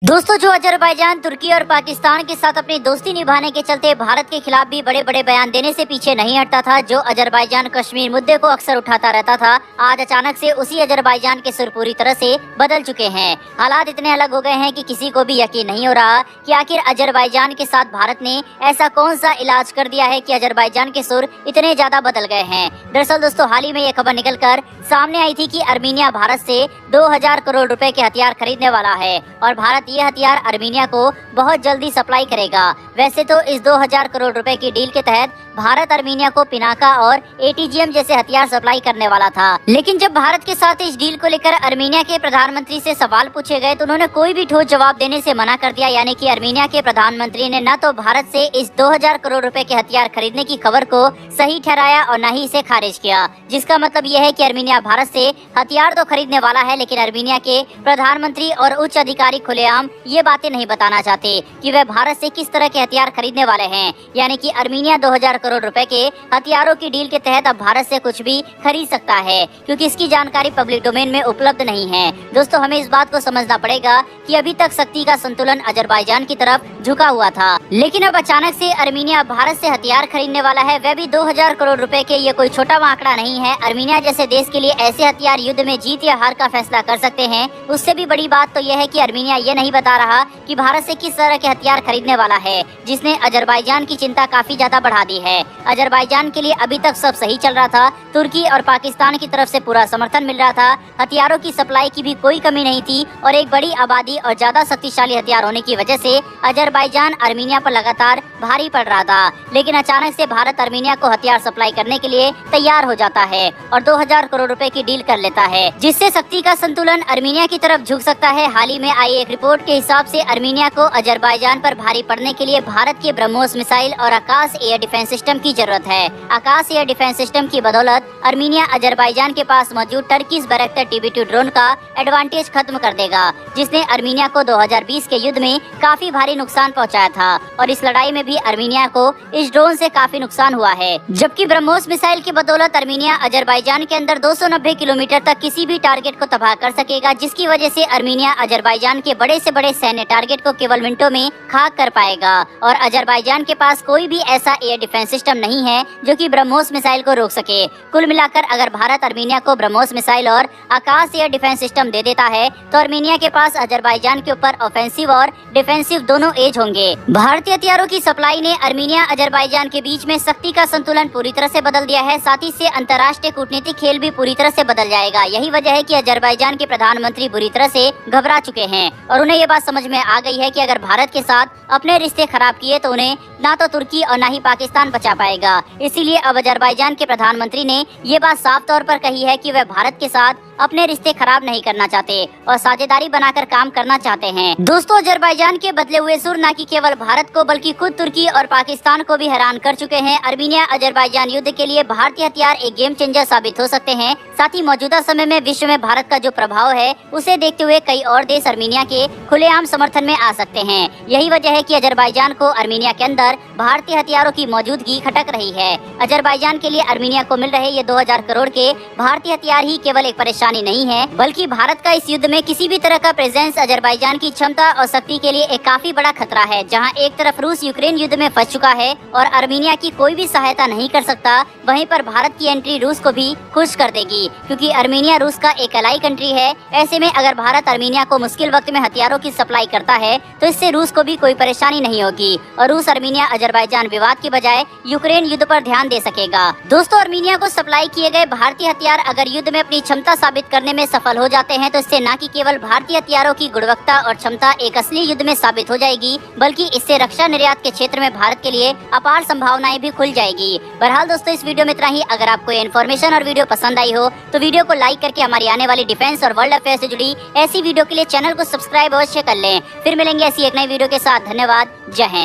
दोस्तों, जो अजरबैजान तुर्की और पाकिस्तान के साथ अपनी दोस्ती निभाने के चलते भारत के खिलाफ भी बड़े बड़े बयान देने से पीछे नहीं हटता था, जो अजरबैजान कश्मीर मुद्दे को अक्सर उठाता रहता था, आज अचानक से उसी अजरबैजान के सुर पूरी तरह से बदल चुके हैं। हालात इतने अलग हो गए हैं कि किसी को भी यकीन नहीं हो रहा कि आखिर अजरबैजान के साथ भारत ने ऐसा कौन सा इलाज कर दिया है कि अजरबैजान के सुर इतने ज्यादा बदल गए हैं। दरअसल दोस्तों, हाल ही में ये खबर निकल कर सामने आई थी कि अर्मीनिया भारत से 2000 करोड़ रुपए के हथियार खरीदने वाला है और भारत ये हथियार अर्मीनिया को बहुत जल्दी सप्लाई करेगा। वैसे तो इस 2000 करोड़ रुपए की डील के तहत भारत अर्मीनिया को पिनाका और एटीजीएम जैसे हथियार सप्लाई करने वाला था, लेकिन जब भारत के साथ इस डील को लेकर अर्मीनिया के प्रधानमंत्री से सवाल पूछे गए तो उन्होंने कोई भी ठोस जवाब देने से मना कर दिया। यानी कि अर्मीनिया के प्रधानमंत्री ने न तो भारत से इस 2000 करोड़ रुपए के हथियार खरीदने की खबर को सही ठहराया और न ही इसे खारिज किया, जिसका मतलब यह है कि अर्मीनिया भारत से हथियार तो खरीदने वाला है, लेकिन अर्मीनिया के प्रधानमंत्री और उच्च अधिकारी खुलेआम ये बातें नहीं बताना चाहते कि वे भारत से किस तरह के हथियार खरीदने वाले हैं। यानी कि अर्मीनिया 2000 करोड़ रुपए के हथियारों की डील के तहत अब भारत से कुछ भी खरीद सकता है, क्योंकि इसकी जानकारी पब्लिक डोमेन में उपलब्ध नहीं है। दोस्तों, हमें इस बात को समझना पड़ेगा कि अभी तक शक्ति का संतुलन अजरबैजान की तरफ झुका हुआ था, लेकिन अब अचानक से अर्मीनिया भारत से हथियार खरीदने वाला है, वह भी 2000 करोड़ रुपए के। ये कोई छोटा आंकड़ा नहीं है। अर्मीनिया जैसे देश के लिए ऐसे हथियार युद्ध में जीत या हार का फैसला कर सकते हैं। उससे भी बड़ी बात तो यह है कि अर्मीनिया ये नहीं बता रहा कि भारत से किस तरह के हथियार खरीदने वाला है, जिसने अजरबैजान की चिंता काफी ज्यादा बढ़ा दी है। अजरबैजान के लिए अभी तक सब सही चल रहा था, तुर्की और पाकिस्तान की तरफ से पूरा समर्थन मिल रहा था, हथियारों की सप्लाई की भी कोई कमी नहीं थी और एक बड़ी आबादी और ज्यादा शक्तिशाली हथियार होने की वजह से अजरबैजान अर्मीनिया पर लगातार भारी पड़ रहा था। लेकिन अचानक से भारत अर्मीनिया को हथियार सप्लाई करने के लिए तैयार हो जाता है और 2000 करोड़ रुपए की डील कर लेता है, जिससे शक्ति का संतुलन अर्मीनिया की तरफ झुक सकता है। हाल ही में आई एक रिपोर्ट के हिसाब से अर्मीनिया को अजरबैजान पर भारी पड़ने के लिए भारत के ब्रह्मोस मिसाइल और आकाश एयर डिफेंस सिस्टम की जरूरत है। आकाश एयर डिफेंस सिस्टम की बदौलत अर्मीनिया अजरबैजान के पास मौजूद टर्किश बैरक्टर TB2 ड्रोन का एडवांटेज खत्म कर देगा, जिसने अर्मीनिया को 2020 के युद्ध में काफी भारी नुकसान पहुंचाया था और इस लड़ाई में भी अर्मीनिया को इस ड्रोन से काफी नुकसान हुआ है। जबकि ब्रह्मोस मिसाइल की बदौलत अर्मीनिया अजरबैजान के अंदर 290 किलोमीटर तक किसी भी टारगेट को तबाह कर सकेगा, जिसकी वजह से अर्मीनिया अजरबैजान के बड़े से बड़े सैन्य टारगेट को केवल मिनटों में खाक कर पाएगा। और अजरबैजान के पास कोई भी ऐसा एयर डिफेंस सिस्टम नहीं है जो कि ब्रह्मोस मिसाइल को रोक सके। कुल मिलाकर अगर भारत अर्मीनिया को ब्रह्मोस मिसाइल और आकाश एयर डिफेंस सिस्टम दे देता है तो अर्मीनिया के पास अजरबैजान के ऊपर ऑफेंसिव और डिफेंसिव दोनों एज होंगे। भारतीय हथियारों की सप्लाई ने अर्मीनिया अजरबैजान के बीच में शक्ति का संतुलन पूरी तरह से बदल दिया है, साथ ही से अंतर्राष्ट्रीय कूटनीतिक खेल भी पूरी तरह से बदल जाएगा। यही वजह है कि अजरबैजान के प्रधानमंत्री बुरी तरह से घबरा चुके हैं और उन्हें ये बात समझ में आ गई है कि अगर भारत के साथ अपने रिश्ते खराब किए तो उन्हें ना तो तुर्की और ना ही पाकिस्तान बचा पाएगा। इसीलिए अब अजरबैजान के प्रधानमंत्री ने ये बात साफ तौर पर कही है कि वह भारत के साथ अपने रिश्ते खराब नहीं करना चाहते और साझेदारी बनाकर काम करना चाहते हैं। दोस्तों, अजरबैजान के बदले हुए सुर न कि केवल भारत को बल्कि खुद तुर्की और पाकिस्तान को भी हैरान कर चुके हैं। अर्मीनिया अजरबैजान युद्ध के लिए भारतीय हथियार एक गेम चेंजर साबित हो सकते हैं। साथ ही मौजूदा समय में विश्व में भारत का जो प्रभाव है उसे देखते हुए कई और देश अर्मीनिया के खुलेआम समर्थन में आ सकते हैं। यही वजह है कि अजरबैजान को अर्मीनिया के अंदर भारतीय हथियारों की मौजूदगी खटक रही है। अजरबैजान के लिए अर्मीनिया को मिल रहे ये 2000 करोड़ के भारतीय हथियार ही केवल एक परेशानी नहीं है, बल्कि भारत का इस युद्ध में किसी भी तरह का प्रेजेंस अजरबैजान की क्षमता और शक्ति के लिए एक काफी बड़ा खतरा है। जहां एक तरफ रूस यूक्रेन युद्ध में फंस चुका है और अर्मीनिया की कोई भी सहायता नहीं कर सकता, वहीं पर भारत की एंट्री रूस को भी खुश कर देगी, क्योंकि अर्मीनिया रूस का एक अलाई कंट्री है। ऐसे में अगर भारत अर्मीनिया को मुश्किल वक्त में हथियारों की सप्लाई करता है तो इससे रूस को भी कोई परेशानी नहीं होगी और रूस अर्मीनिया अजरबैजान विवाद के बजाय यूक्रेन युद्ध पर ध्यान दे सकेगा। दोस्तों, अर्मीनिया को सप्लाई किए गए भारतीय हथियार अगर युद्ध में अपनी क्षमता साबित करने में सफल हो जाते हैं तो इससे न कि केवल भारतीय हथियारों की गुणवत्ता और क्षमता एक असली युद्ध में साबित हो जाएगी, बल्कि इससे रक्षा निर्यात के क्षेत्र में भारत के लिए अपार संभावनाएं भी खुल जाएगी। बहरहाल दोस्तों, इस वीडियो में इतना ही। अगर आपको ये इन्फॉर्मेशन और वीडियो पसंद आई हो तो वीडियो को लाइक करके हमारी आने वाली डिफेंस और वर्ल्ड अफेयर से जुड़ी ऐसी वीडियो के लिए चैनल को सब्सक्राइब अवश्य कर लें। फिर मिलेंगे ऐसी एक नई वीडियो के साथ। धन्यवाद। जय हिंद।